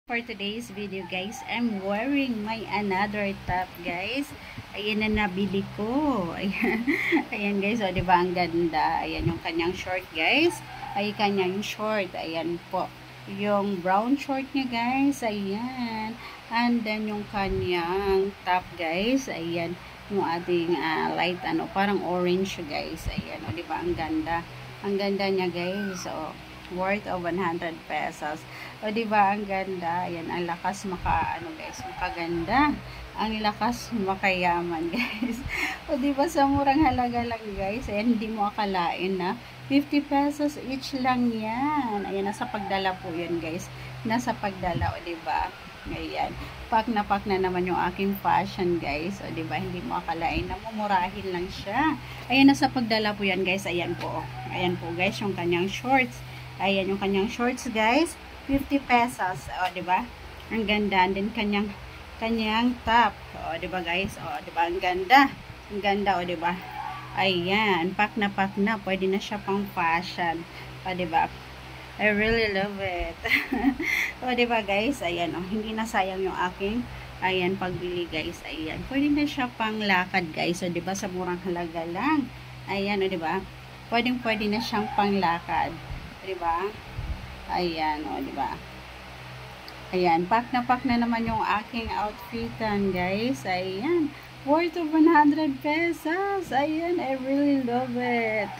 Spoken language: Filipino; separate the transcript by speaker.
Speaker 1: For today's video guys, I'm wearing my another top guys. Ayan na nabili ko. Ayan, ayan guys, o diba ang ganda. Ayan yung kanyang short guys. Ay kanyang short. Ayan po. Yung brown short niya guys. Ayan. And then yung kanyang top guys. Ayan. Yung ating light parang orange guys. Ayan o diba ang ganda. Ang ganda niya guys. O worth of 100 pesos. O diba ang ganda? Ayan, ang lakas guys, makaganda. Ang lakas makayaman guys. O diba sa murang halaga lang guys. Ayan, hindi mo akalain na 50 pesos each lang yan. Ayan, nasa pagdala po yan guys. Nasa pagdala, o diba? Ayan, pak na naman yung aking fashion guys. O diba, hindi mo akalain na mumurahin lang siya. Ayan, nasa pagdala po yan guys. Ayan po. Ayan po guys, yung kanyang shorts. Ayan yung kanyang shorts guys, 50 pesos. O diba? Ang ganda. And then kanyang top. O diba guys? O diba ang ganda? Ang ganda o diba? Ayan, pak na. Pwede na siya pang fashion. O diba? I really love it. O diba guys? Ayan o, hindi na sayang yung aking pagbili guys. Ayan, pwede na siya pang lakad guys. O diba? Sa murang halaga lang. Ayan o diba? Pwede na siyang panglakad. Diba? Ayan, o, diba? Ayan, pak na naman yung aking outfitan, guys. Ayan, worth of 100 pesos. Ayan, I really love it.